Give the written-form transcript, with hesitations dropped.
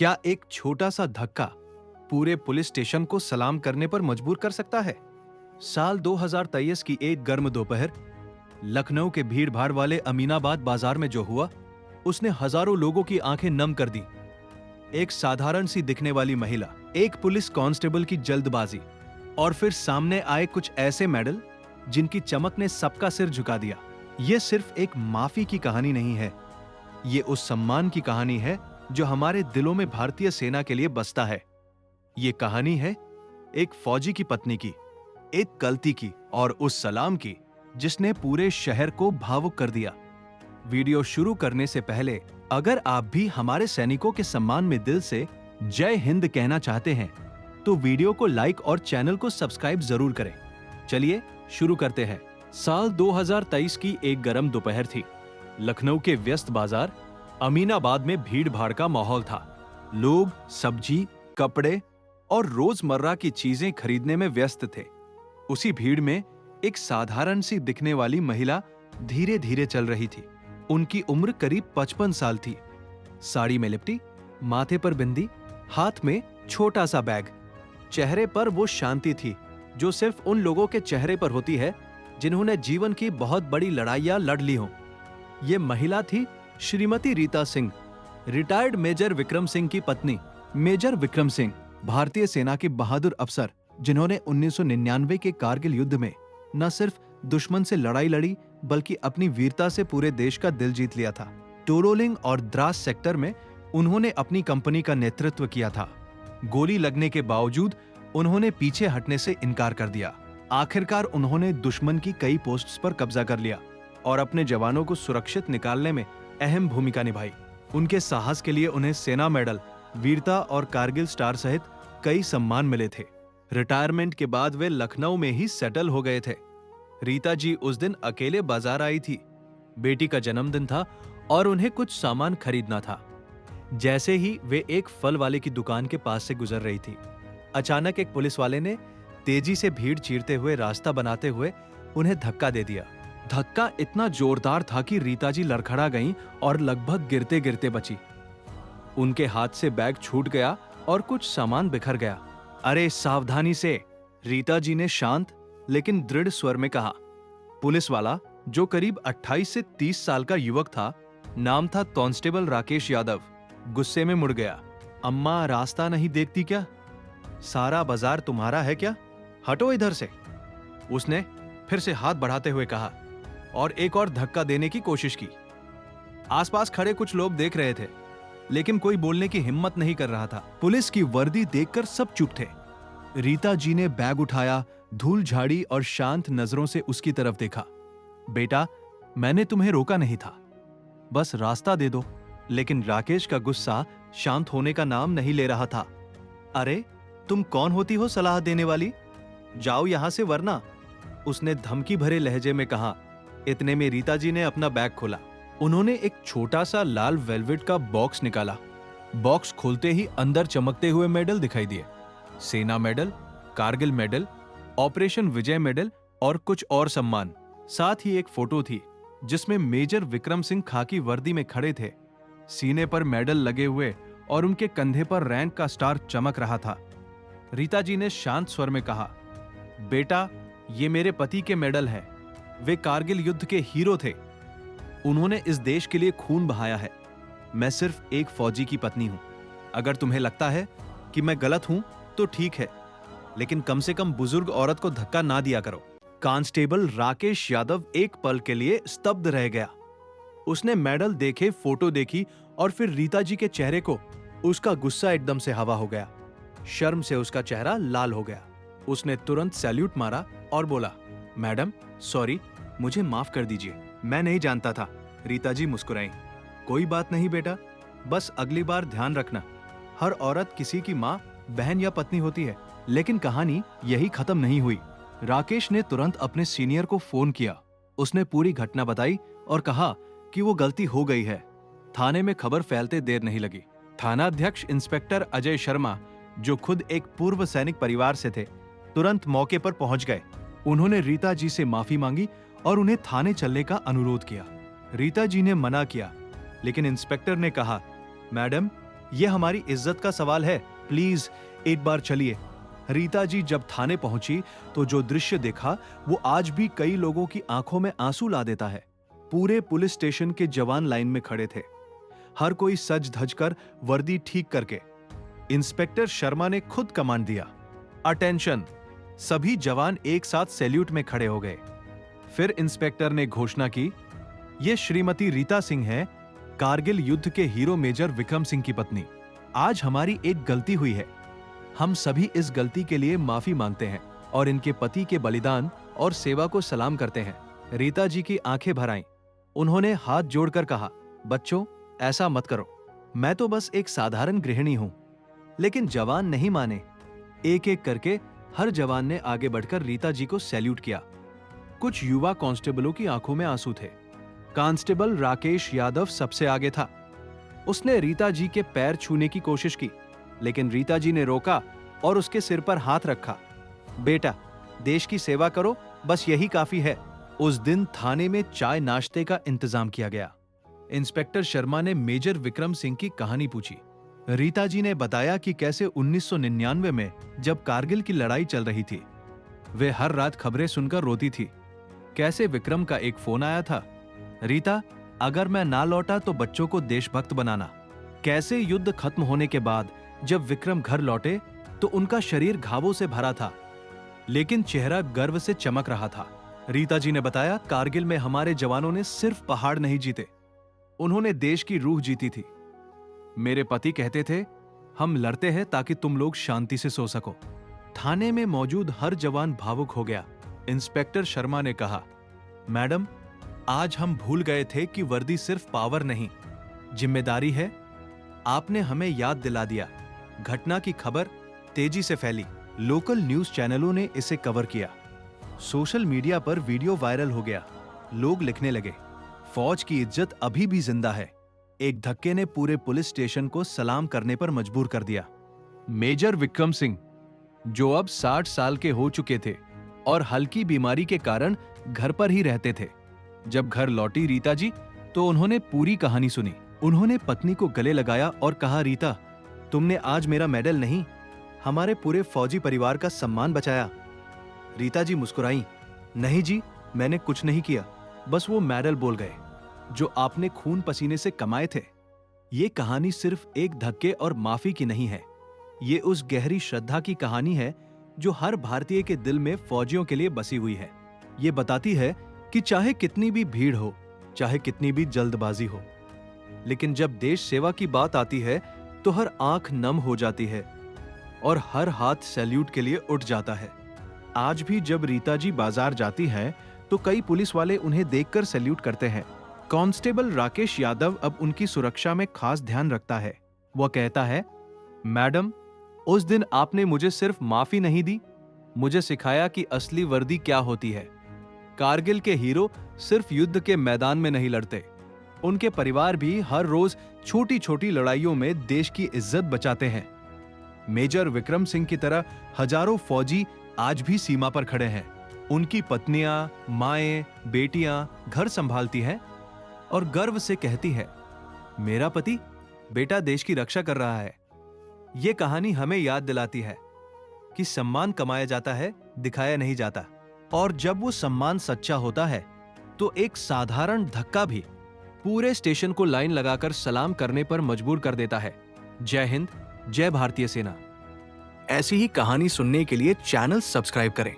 क्या एक छोटा सा धक्का पूरे पुलिस स्टेशन को सलाम करने पर मजबूर कर सकता है? साल 2023 की एक गर्म दोपहर लखनऊ के भीड़ भाड़ वाले अमीनाबाद बाजार में जो हुआ, उसने हजारों लोगों की आंखें नम कर दी। एक साधारण सी दिखने वाली महिला, एक पुलिस कांस्टेबल की जल्दबाजी और फिर सामने आए कुछ ऐसे मेडल जिनकी चमक ने सबका सिर झुका दिया। यह सिर्फ एक माफी की कहानी नहीं है, ये उस सम्मान की कहानी है जो हमारे दिलों में भारतीय सेना के लिए बसता है। ये कहानी है एक फौजी की पत्नी की, एक गलती की और उस सलाम की जिसने पूरे शहर को भावुक कर दिया। वीडियो शुरू करने से पहले अगर आप भी हमारे सैनिकों के सम्मान में दिल से जय हिंद कहना चाहते हैं तो वीडियो को लाइक और चैनल को सब्सक्राइब जरूर करें। चलिए शुरू करते हैं। साल 2023 की एक गर्म दोपहर थी। लखनऊ के व्यस्त बाजार अमीनाबाद में भीड़ भाड़ का माहौल था। लोग सब्जी, कपड़े और रोजमर्रा की चीजें खरीदने में व्यस्त थे। उसी भीड़ में एक साधारण सी दिखने वाली महिला धीरे धीरे चल रही थी। उनकी उम्र करीब 55 साल थी। साड़ी में लिपटी, माथे पर बिंदी, हाथ में छोटा सा बैग। चेहरे पर वो शांति थी जो सिर्फ उन लोगों के चेहरे पर होती है जिन्होंने जीवन की बहुत बड़ी लड़ाइयां लड़ ली हों। ये महिला थी श्रीमती रीता सिंह, रिटायर्ड मेजर विक्रम सिंह की पत्नी। मेजर विक्रम सिंह भारतीय सेना के बहादुर अफसर जिन्होंने 1999 के कारगिल युद्ध में न सिर्फ दुश्मन से लड़ाई लड़ी बल्कि अपनी वीरता से पूरे देश का दिल जीत लिया था। टोरोलिंग और द्रास सेक्टर में उन्होंने अपनी कंपनी का नेतृत्व किया था। गोली लगने के बावजूद उन्होंने पीछे हटने से इनकार कर दिया। आखिरकार उन्होंने दुश्मन की कई पोस्ट्स पर कब्जा कर लिया और अपने जवानों को सुरक्षित निकालने में अहम भूमिका निभाई। उनके साहस के लिए उन्हें सेना मेडल, वीरता और कारगिल स्टार सहित कई सम्मान मिले थे। रिटायरमेंट के बाद वे लखनऊ में ही सेटल हो गए थे। रीता जी उस दिन अकेले बाजार आई थी। बेटी का जन्मदिन था और उन्हें कुछ सामान खरीदना था। जैसे ही वे एक फल वाले की दुकान के पास से गुजर रही थी, अचानक एक पुलिस वाले ने तेजी से भीड़ चीरते हुए रास्ता बनाते हुए उन्हें धक्का दे दिया। धक्का इतना जोरदार था कि रीता जी लड़खड़ा गईं और लगभग गिरते गिरते बची। उनके हाथ से बैग छूट गया और कुछ सामान बिखर गया। अरे सावधानी से, रीता जी ने शांत लेकिन दृढ़ स्वर में कहा। पुलिस वाला, जो करीब 28 से 30 साल का युवक था, नाम था कांस्टेबल राकेश यादव, गुस्से में मुड़ गया। अम्मा रास्ता नहीं देखती क्या? सारा बाजार तुम्हारा है क्या? हटो इधर से, उसने फिर से हाथ बढ़ाते हुए कहा और एक और धक्का देने की कोशिश की। आसपास खड़े कुछ लोग देख रहे थे लेकिन कोई बोलने की हिम्मत नहीं कर रहा था। पुलिस की वर्दी देखकर सब चुप थे। रीता जी ने बैग उठाया, धूल झाड़ी और शांत नजरों से उसकी तरफ देखा। बेटा, मैंने तुम्हें रोका नहीं था, बस रास्ता दे दो। लेकिन राकेश का गुस्सा शांत होने का नाम नहीं ले रहा था। अरे तुम कौन होती हो सलाह देने वाली? जाओ यहां से वरना, उसने धमकी भरे लहजे में कहा। इतने में रीता जी ने अपना बैग खोला। उन्होंने एक छोटा सा लाल वेलवेट का बॉक्स निकाला। बॉक्स खोलते ही अंदर चमकते हुए मेडल दिखाई दिए। सेना मेडल, कारगिल मेडल, ऑपरेशन विजय मेडल और कुछ और सम्मान। साथ ही एक फोटो थी जिसमें मेजर विक्रम सिंह खाकी वर्दी में खड़े थे, सीने पर मेडल लगे हुए और उनके कंधे पर रैंक का स्टार चमक रहा था। रीता जी ने शांत स्वर में कहा, बेटा, ये मेरे पति के मेडल हैं। वे कारगिल युद्ध के हीरो थे। उन्होंने इस देश के लिए खून बहाया है। मैं सिर्फ एक फौजी की पत्नी हूं। अगर तुम्हें लगता है कि मैं गलत हूं तो ठीक है, लेकिन कम से कम बुजुर्ग औरत को धक्का ना दिया करो। कांस्टेबल राकेश यादव एक पल के लिए स्तब्ध रह गया। उसने मेडल देखे, फोटो देखी और फिर रीता जी के चेहरे को उसका गुस्सा एकदम से हवा हो गया। शर्म से उसका चेहरा लाल हो गया। उसने तुरंत सैल्यूट मारा और बोला, मैडम सॉरी, मुझे माफ कर दीजिए, मैं नहीं जानता था। रीता जी मुस्कुराई। कोई बात नहीं बेटा, बस अगली बार ध्यान रखना, हर औरत किसी की माँ, बहन या पत्नी होती है। लेकिन कहानी यही खत्म नहीं हुई। राकेश ने तुरंत अपने सीनियर को फोन किया। उसने पूरी घटना बताई और कहा कि वो गलती हो गई है। थाने में खबर फैलते देर नहीं लगी। थानाध्यक्ष इंस्पेक्टर अजय शर्मा, जो खुद एक पूर्व सैनिक परिवार से थे, तुरंत मौके पर पहुंच गए। उन्होंने रीता जी से माफी मांगी और उन्हें थाने चलने का अनुरोध किया। रीता जी ने मना किया, लेकिन इंस्पेक्टर ने कहा, मैडम, ये हमारी इज्जत का सवाल है, प्लीज एक बार चलिए। रीता जी जब थाने पहुंची तो जो दृश्य देखा वो आज भी कई लोगों की आंखों में आंसू ला देता है। पूरे पुलिस स्टेशन के जवान लाइन में खड़े थे, हर कोई सज धज कर वर्दी ठीक करके। इंस्पेक्टर शर्मा ने खुद कमांड दिया, अटेंशन। सभी जवान एक साथ सैल्यूट में खड़े हो गए। फिर इंस्पेक्टर ने घोषणा की, ये श्रीमती रीता सिंह है, कारगिल युद्ध के हीरो मेजर विक्रम सिंह की पत्नी। आज हमारी एक गलती हुई है, हम सभी इस गलती के लिए माफी मांगते हैं और इनके पति के बलिदान और सेवा को सलाम करते हैं। रीता जी की आंखें भर आईं। उन्होंने हाथ जोड़कर कहा, बच्चों ऐसा मत करो, मैं तो बस एक साधारण गृहिणी हूं। लेकिन जवान नहीं माने। एक एक करके हर जवान ने आगे बढ़कर रीता जी को सैल्यूट किया। कुछ युवा कांस्टेबलों की आंखों में आंसू थे। कांस्टेबल राकेश यादव सबसे आगे था। उसने रीता जी के पैर छूने की कोशिश की, लेकिन रीता जी ने रोका और उसके सिर पर हाथ रखा। बेटा, देश की सेवा करो, बस यही काफी है। उस दिन थाने में चाय नाश्ते का इंतजाम किया गया। इंस्पेक्टर शर्मा ने मेजर विक्रम सिंह की कहानी पूछी। रीता जी ने बताया कि कैसे 1999 में जब कारगिल की लड़ाई चल रही थी, वे हर रात खबरें सुनकर रोती थी। कैसे विक्रम का एक फोन आया था, रीता अगर मैं ना लौटा तो बच्चों को देशभक्त बनाना। कैसे युद्ध खत्म होने के बाद जब विक्रम घर लौटे तो उनका शरीर घावों से भरा था, लेकिन चेहरा गर्व से चमक रहा था। रीता जी ने बताया, कारगिल में हमारे जवानों ने सिर्फ पहाड़ नहीं जीते, उन्होंने देश की रूह जीती थी। मेरे पति कहते थे, हम लड़ते हैं ताकि तुम लोग शांति से सो सको। थाने में मौजूद हर जवान भावुक हो गया। इंस्पेक्टर शर्मा ने कहा, मैडम, आज हम भूल गए थे कि वर्दी सिर्फ पावर नहीं, जिम्मेदारी है। आपने हमें याद दिला दिया। घटना की खबर तेजी से फैली। लोकल न्यूज चैनलों ने इसे कवर किया। सोशल मीडिया पर वीडियो वायरल हो गया। लोग लिखने लगे, फौज की इज्जत अभी भी जिंदा है। एक धक्के ने पूरे पुलिस स्टेशन को सलाम करने पर मजबूर कर दिया। मेजर विक्रम सिंह, जो अब 60 साल के हो चुके थे और हल्की बीमारी के कारण घर पर ही रहते थे, जब घर लौटी रीता जी तो उन्होंने पूरी कहानी सुनी। उन्होंने पत्नी को गले लगाया और कहा, रीता, तुमने आज मेरा मेडल नहीं, हमारे पूरे फौजी परिवार का सम्मान बचाया। रीता जी मुस्कुराई, नहीं जी, मैंने कुछ नहीं किया, बस वो मेडल बोल गए जो आपने खून पसीने से कमाए थे। ये कहानी सिर्फ एक धक्के और माफी की नहीं है, ये उस गहरी श्रद्धा की कहानी है जो हर भारतीय के दिल में फौजियों के लिए बसी हुई है। ये बताती है कि चाहे कितनी भी भीड़ हो, चाहे कितनी भी जल्दबाजी हो, लेकिन जब देश सेवा की बात आती है तो हर आंख नम हो जाती है और हर हाथ सैल्यूट के लिए उठ जाता है। आज भी जब रीता जी बाजार जाती हैं तो कई पुलिस वाले उन्हें देखकर सैल्यूट करते हैं। कांस्टेबल राकेश यादव अब उनकी सुरक्षा में खास ध्यान रखता है। वह कहता है, मैडम, उस दिन आपने मुझे सिर्फ माफी नहीं दी, मुझे सिखाया कि असली वर्दी क्या होती है। कारगिल के हीरो सिर्फ युद्ध के मैदान में नहीं लड़ते, उनके परिवार भी हर रोज छोटी छोटी लड़ाइयों में देश की इज्जत बचाते हैं। मेजर विक्रम सिंह की तरह हजारों फौजी आज भी सीमा पर खड़े हैं। उनकी पत्नियां, माएं, बेटियां घर संभालती हैं और गर्व से कहती है, मेरा पति, बेटा देश की रक्षा कर रहा है। ये कहानी हमें याद दिलाती है कि सम्मान कमाया जाता है, दिखाया नहीं जाता। और जब वो सम्मान सच्चा होता है तो एक साधारण धक्का भी पूरे स्टेशन को लाइन लगाकर सलाम करने पर मजबूर कर देता है। जय हिंद, जय भारतीय सेना। ऐसी ही कहानी सुनने के लिए चैनल सब्सक्राइब करें।